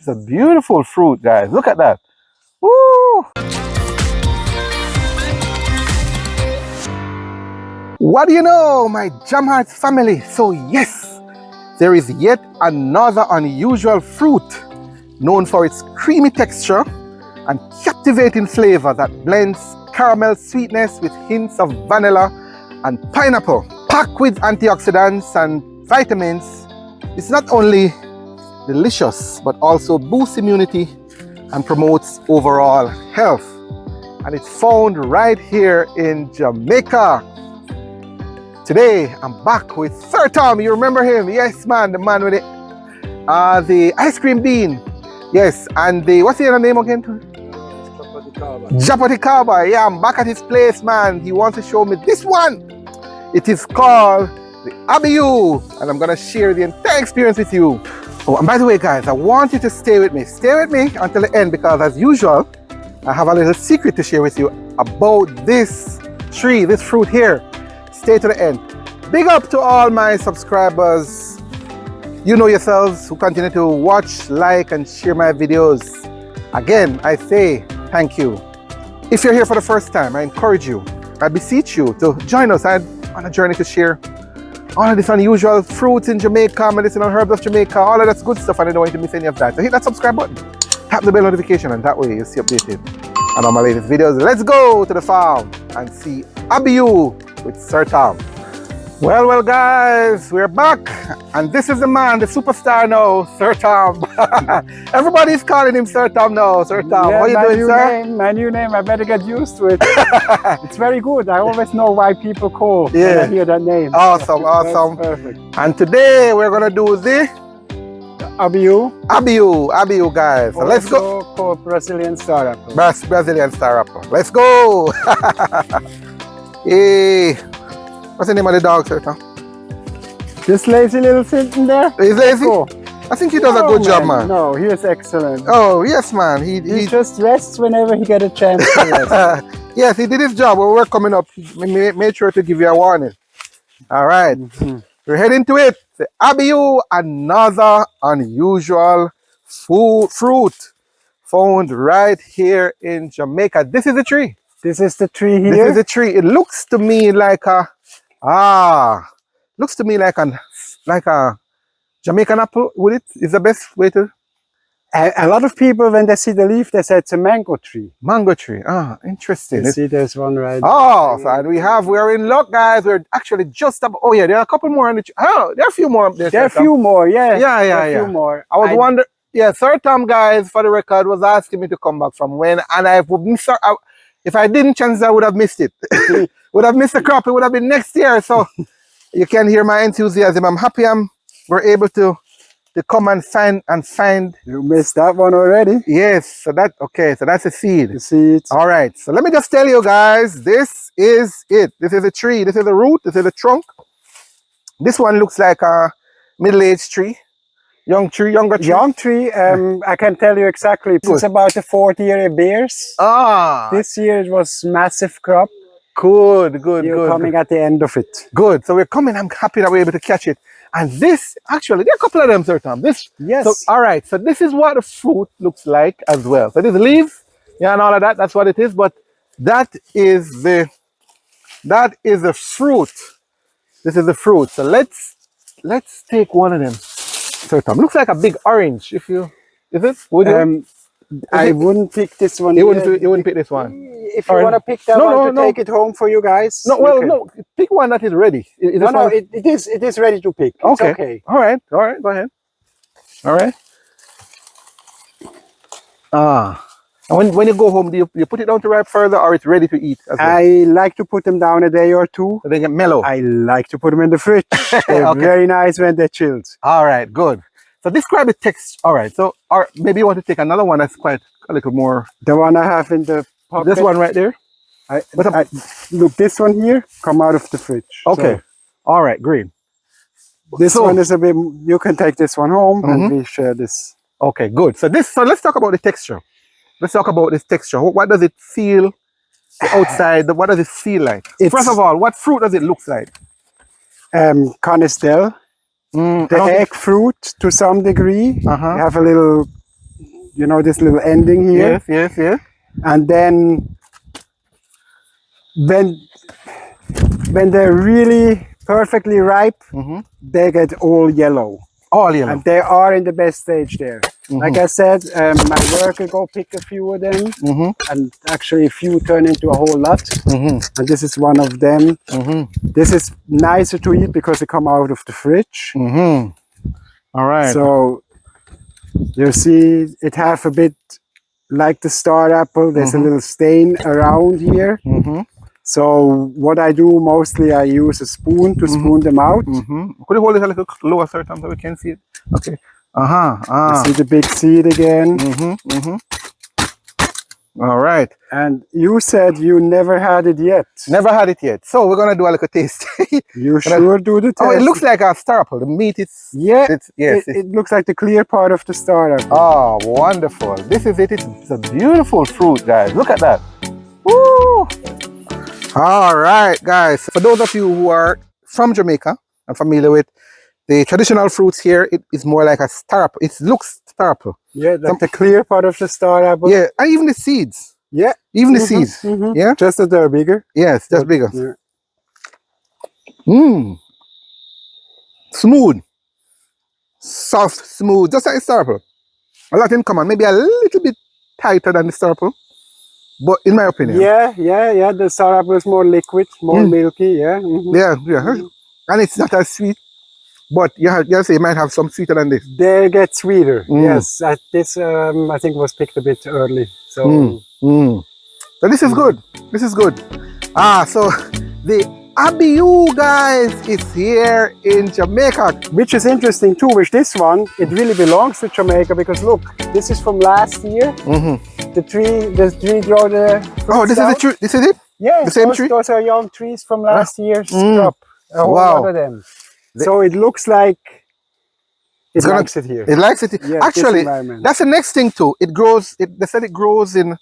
It's a beautiful fruit, guys. Look at that. Woo! What do you know, my Jam Hearts family? So yes, there is yet another unusual fruit known for its creamy texture and captivating flavor that blends caramel sweetness with hints of vanilla and pineapple. Packed with antioxidants and vitamins, it's not only delicious but also boosts immunity and promotes overall health. And it's found right here in Jamaica. Today I'm back with Sir Tom. You remember him? Yes, man, the man with the ice cream bean. Yes, and the what's the other name again? Japati Kaba. Yeah, I'm back at his place, man. He wants to show me this one. It is called the Abiu, and I'm gonna share the entire experience with you. Oh, and by the way, guys, I want you to stay with me. Stay with me until the end, because as usual, I have a little secret to share with you about this tree, this fruit here. Stay to the end. Big up to all my subscribers. You know yourselves, who continue to watch, like, and share my videos. Again, I say thank you. If you're here for the first time, I encourage you, I beseech you to join us on a journey to share all of this unusual fruits in Jamaica, medicinal herbs of Jamaica, all of that good stuff, and I don't want you to miss any of that. So hit that subscribe button, tap the bell notification, and that way you'll see updated on all my latest videos. Let's go to the farm and see Abiu with Sir Tom. Well, guys, we're back, and this is the man, the superstar now, Sir Tom. Everybody's calling him Sir Tom now. Sir Tom, yeah, how you doing, sir? My new name, I better get used to it. It's very good. I always know why people call when I hear that name. Awesome, awesome. Perfect. And today we're gonna do the Abiu, guys. So let's go. Called Brazilian star apple. Brazilian star apple. Let's go. Hey. What's the name of the dog, Sir Tom? This lazy little sitting there? He's lazy? I think he does a good job, man. No, he is excellent. Oh, yes, man. He just rests whenever he gets a chance to rest. Yes, he did his job. When we're coming up, he made sure to give you a warning. All right. We're heading to it. The Abiu, another unusual fruit found right here in Jamaica. This is the tree. This is the tree here? This is the tree. It looks to me like a Jamaican apple, would it? Is the best way to? A lot of people, when they see the leaf, they say it's a mango tree. Mango tree. Ah, interesting. You see, there's one right Oh, so and we're in luck, guys. We're actually just up. Oh, yeah, there are a couple more on the tree. Oh, there are a few more up there. There are a few more, yeah. Yeah. A few more. I was wondering. Yeah, Sir Tom, guys, for the record, was asking me to come back from when, and if I didn't, chances I would have missed it. Would have missed the crop. It would have been next year. So you can hear my enthusiasm. I'm happy we're able to come and find. You missed that one already. Yes. So that's a seed. The seed. All right. So let me just tell you guys, this is it. This is a tree. This is a root. This is a trunk. This one looks like a middle-aged tree. Young tree. I can tell you exactly. It's about the 4th year it bears. This year it was massive crop. Good. You're coming at the end of it. Good. So we're coming. I'm happy that we're able to catch it. And this, actually, there are a couple of them, Sir Tom. Yes. So, all right. So this is what the fruit looks like as well. So there's leaves, and all of that. That's what it is. But that is the fruit. This is the fruit. So let's take one of them. Sir Tom, looks like a big orange. Is it? Would you? I wouldn't pick this one. You wouldn't pick this one. If you want to pick that one to take it home for you guys. No. Pick one that is ready. It is ready to pick. It's okay. All right. Go ahead. All right. And when you go home, do you put it down to ripe further, or it's ready to eat? I like to put them down a day or two. So they get mellow. I like to put them in the fridge. They're very nice when they're chilled. All right, good. So describe the text. All right. So, or maybe you want to take another one that's quite a little more. The one I have in the pocket. This one right there. Look, this one here come out of the fridge. Okay. So, all right, green. This one is a bit. You can take this one home and we share this. Okay, good. So let's talk about the texture. Let's talk about this texture. What does it feel outside? What does it feel like? First of all, what fruit does it look like? Canistel. The egg fruit to some degree. You have a little you know, this little ending here. Yes, yes, yes. And then when they're really perfectly ripe, they get all yellow. All yellow. And they are in the best stage there. Like I said, my worker go pick a few of them, and actually a few turn into a whole lot. And this is one of them. This is nicer to eat because they come out of the fridge. All right. So you see, it have a bit like the star apple. There's a little stain around here. So what I do mostly, I use a spoon to spoon them out. Could you hold it a little lower, sir, so we can see it? Okay. You see the big seed again. All right. And you said you never had it yet. Never had it yet. So we're gonna do a little taste. You sure do the test. Oh, it looks like a star apple. The meat is it looks like the clear part of the star apple. Oh, wonderful. This is it. It's a beautiful fruit, guys. Look at that. Woo! All right, guys. For those of you who are from Jamaica and familiar with the traditional fruits here, it is more like a star apple. It looks star apple. Yeah, like the clear part of the star apple. Yeah, and even the seeds. Yeah. Even the seeds. Yeah? Just that they're bigger. Yes, just bigger. Yeah. Smooth. Soft, smooth. Just like a star apple. A lot in common. Maybe a little bit tighter than the star apple. But in my opinion. Yeah. The star apple is more liquid, more milky. Yeah. Yeah. And it's not as sweet. But you say you might have some sweeter than this. They get sweeter. Yes. This I think was picked a bit early. So So this is good. This is good. So the Abiu, guys, is here in Jamaica. Which is interesting too, with this one, it really belongs to Jamaica because look, this is from last year. The tree grow the fruits. Oh, this is the tree. This is it? Yeah, the same tree? Those are young trees from last year's crop. A whole lot of them. So it looks like it likes it here. It likes it. Yeah, actually, that's the next thing too. It grows. They said it grows in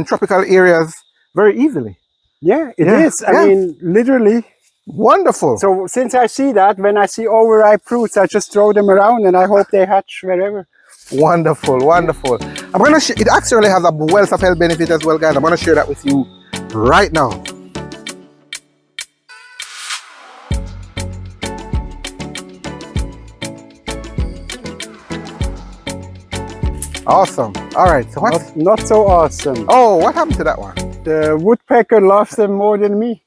tropical areas very easily. Yeah, it is. I mean, literally. Wonderful. So since I see that, when I see overripe fruits, I just throw them around and I hope they hatch wherever. Wonderful, wonderful. I'm gonna. It actually has a wealth of health benefit as well, guys. I'm gonna share that with you right now. Awesome. All right. So what? Not so awesome. Oh, what happened to that one? The woodpecker loves them more than me.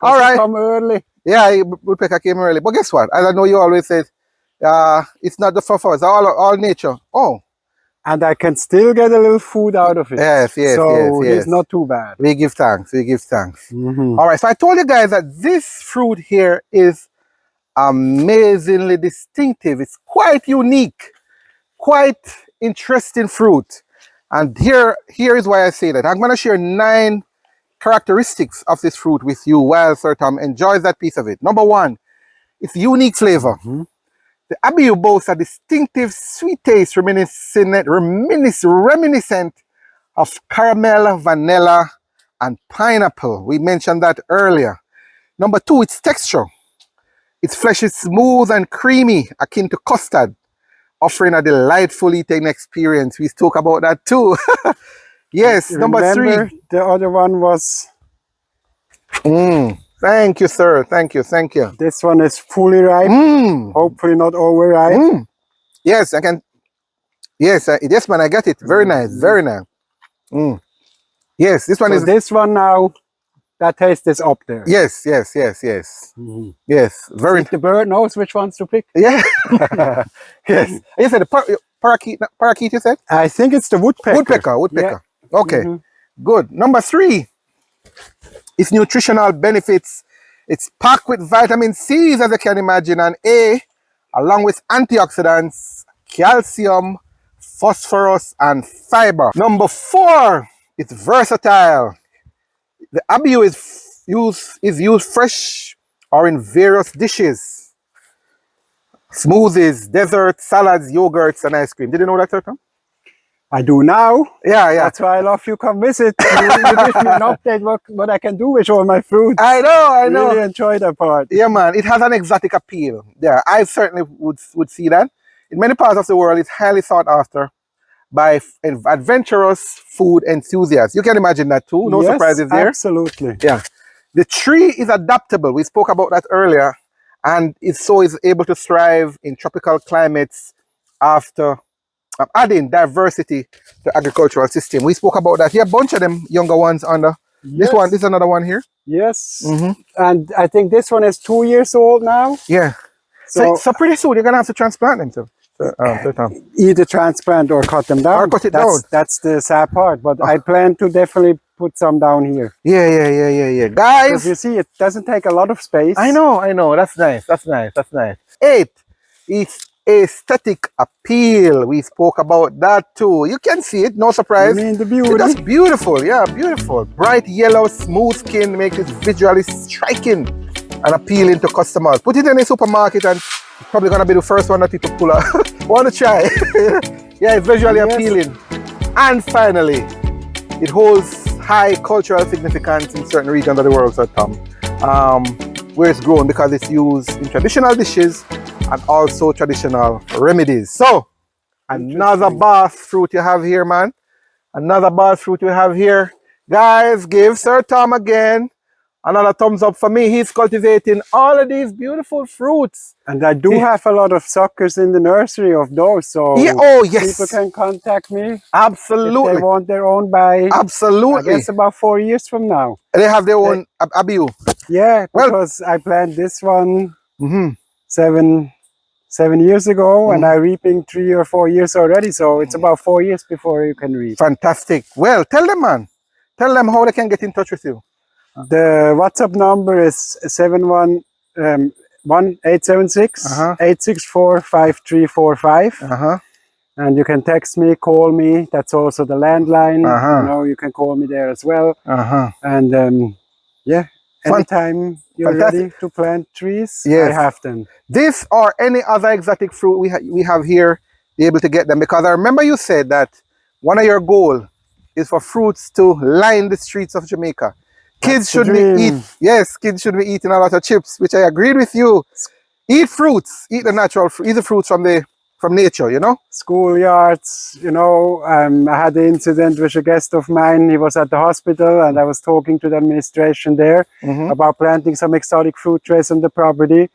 All right. Come early. Yeah, woodpecker came early. But guess what? As I know you always say, it's not the fur, it's all nature. Oh. And I can still get a little food out of it. Yes. So it's not too bad. We give thanks. All right. So I told you guys that this fruit here is amazingly distinctive. It's quite unique, quite interesting fruit. And here is why I say that. I'm going to share 9 characteristics of this fruit with you while Sir Tom enjoys that piece of it. Number 1, its unique flavor. The Abiu boasts a distinctive sweet taste reminiscent of caramel, vanilla, and pineapple. We mentioned that earlier. Number 2, its texture. Its flesh is smooth and creamy, akin to custard, offering a delightful eating experience. We spoke about that too. Yes, number 3. The other one was... Thank you, sir. Thank you. This one is fully ripe. Hopefully not overripe. Yes, I can. Yes, yes, man, I got it. Very nice. Yes, this one is... This one now, that taste is up there. Yes. Yes, very... The bird knows which ones to pick. Yeah. Yes. You said the parakeet, you said? I think it's the woodpecker. Woodpecker. Yeah. Okay, good. Number 3, its nutritional benefits. It's packed with vitamin C, as you can imagine, and A, along with antioxidants, calcium, phosphorus, and fiber. Number 4, it's versatile. The Abiu is used fresh or in various dishes. Smoothies, desserts, salads, yogurts, and ice cream. Did you know that, Sir Tom? I do now. Yeah. That's why I love you come visit. You give me an update what I can do with all my fruits. I know. Really enjoy that part. Yeah, man. It has an exotic appeal. Yeah, I certainly would see that. in many parts of the world, it's highly sought after by adventurous food enthusiasts. You can imagine that too. No surprises there. Absolutely. Yeah. The tree is adaptable. We spoke about that earlier. And is able to thrive in tropical climates after adding diversity to agricultural system. We spoke about that. Here, a bunch of them younger ones under. This one, this is another one here. Yes. And I think this one is 2 years old now. Yeah. So pretty soon you're gonna have to transplant them too. Either transplant or cut them down. Or cut it down. That's the sad part. But I plan to definitely put some down here. Yeah. Guys, because you see, it doesn't take a lot of space. I know. That's nice. 8 is aesthetic appeal. We spoke about that too. You can see it, no surprise. You mean the beauty? That's beautiful, yeah, beautiful. Bright yellow, smooth skin makes it visually striking and appealing to customers. Put it in a supermarket and it's probably gonna be the first one that people pull out. Want to try? Yeah, it's visually appealing. And finally, it holds high cultural significance in certain regions of the world, Sir Tom, where it's grown because it's used in traditional dishes and also traditional remedies. So, another bass fruit you have here, man. Another bass fruit you have here. Guys, give Sir Tom again another thumbs up for me. He's cultivating all of these beautiful fruits. And I do have a lot of suckers in the nursery of those, so people can contact me. Absolutely. If they want their own by, absolutely, I guess about 4 years from now. They have their own Abiu. Yeah, because I planted this one 7 years ago, and I'm reaping 3 or 4 years already, so it's about 4 years before you can reap. Fantastic. Well, tell them, man. Tell them how they can get in touch with you. The WhatsApp number is 864-5345. And you can text me, call me. That's also the landline. You know, you can call me there as well. And yeah, anytime you're ready to plant trees, I have them. This or any other exotic fruit we have here, be able to get them. Because I remember you said that one of your goals is for fruits to line the streets of Jamaica. Kids shouldn't be eating a lot of chips, which I agreed with you. Eat fruits, eat the natural fruit, eat the fruits from nature, you know? Schoolyards, you know, I had the incident with a guest of mine. He was at the hospital and I was talking to the administration there about planting some exotic fruit trees on the property.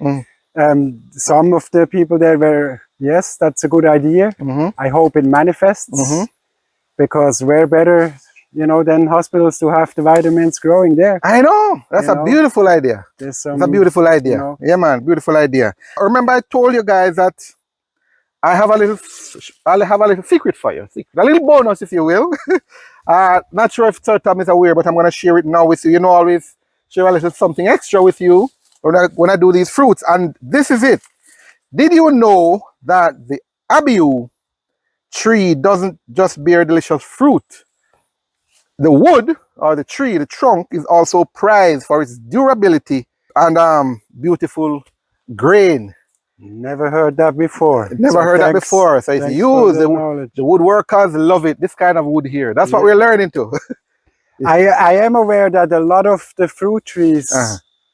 Some of the people there were, yes, that's a good idea. I hope it manifests because we're better, you know, than hospitals to have the vitamins growing there. I know. That's a beautiful idea. It's a beautiful idea. You know, yeah, man, beautiful idea. Remember I told you guys that I'll have a little secret for you. A little bonus, if you will. Not sure if Sir Tom is aware, but I'm going to share it now with you. You know, always share a little something extra with you when I do these fruits. And this is it. Did you know that the Abiu tree doesn't just bear delicious fruit? The wood, or the tree, the trunk, is also prized for its durability and beautiful grain. Never heard that before. Never heard that before. So it's used. The woodworkers love it. This kind of wood here. That's what we're learning too. I am aware that a lot of the fruit trees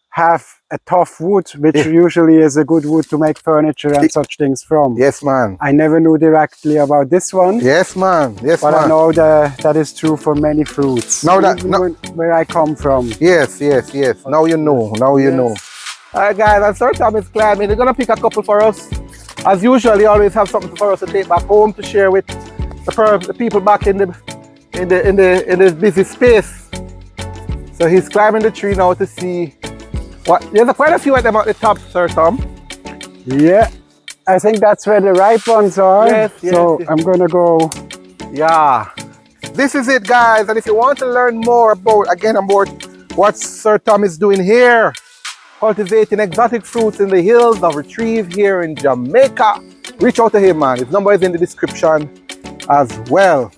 have a tough wood, which usually is a good wood to make furniture and such things from. Yes, man. I never knew directly about this one. Yes, man. Yes, but man. I know that is true for many fruits. Now where I come from. Yes. Now you know. Now you know. All right, guys. I'm Sir Tom is climbing. They're gonna pick a couple for us. As usual, they always have something for us to take back home to share with the people back in the busy space. So he's climbing the tree now to see. There's quite a few of them at the top, Sir Tom. Yeah, I think that's where the ripe ones are. Yes. I'm gonna go. Yeah, this is it, guys. And if you want to learn more about what Sir Tom is doing here, cultivating exotic fruits in the hills of Retrieve here in Jamaica, reach out to him, man. His number is in the description as well.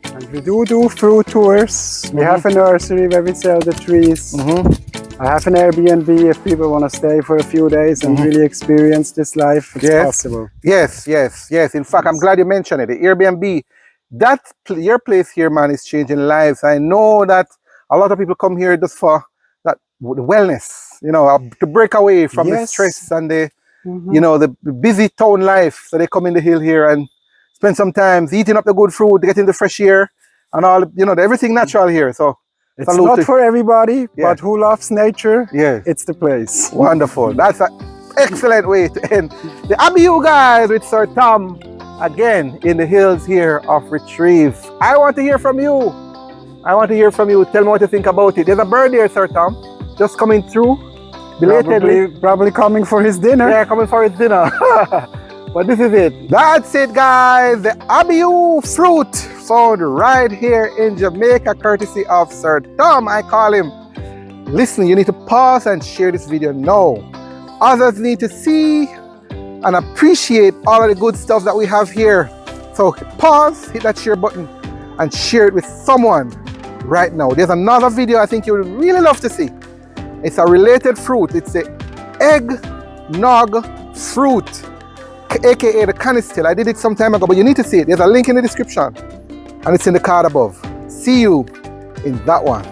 And we do fruit tours. We have a nursery where we sell the trees. I have an Airbnb if people want to stay for a few days and really experience this life. It's possible. Yes. In fact, I'm glad you mentioned it. The Airbnb, your place here, man, is changing lives. I know that a lot of people come here just for that wellness, you know, to break away from the stress and the you know, the busy town life. So they come in the hill here and spend some time eating up the good food, getting the fresh air and all, you know, everything natural here. So it's not for everybody, Yeah. but who loves nature, yeah, it's the place. wonderful. That's an excellent way to end the Abiu guys with Sir Tom again in the hills here of Retrieve. I want to hear from you. I want to hear from you. Tell me what you think about it. There's a bird here, Sir Tom, just coming through belatedly. Probably coming for his dinner. Yeah, coming for his dinner. But this is it. That's it, guys. The Abiu fruit found right here in Jamaica, courtesy of Sir Tom, I call him. Listen, you need to pause and share this video now. Others need to see and appreciate all of the good stuff that we have here. So pause, hit that share button, and share it with someone right now. There's another video I think you would really love to see. It's a related fruit. It's the eggnog fruit, aka the canistil. I did it some time ago, but you need to see it. There's a link in the description and it's in the card above. See you in that one.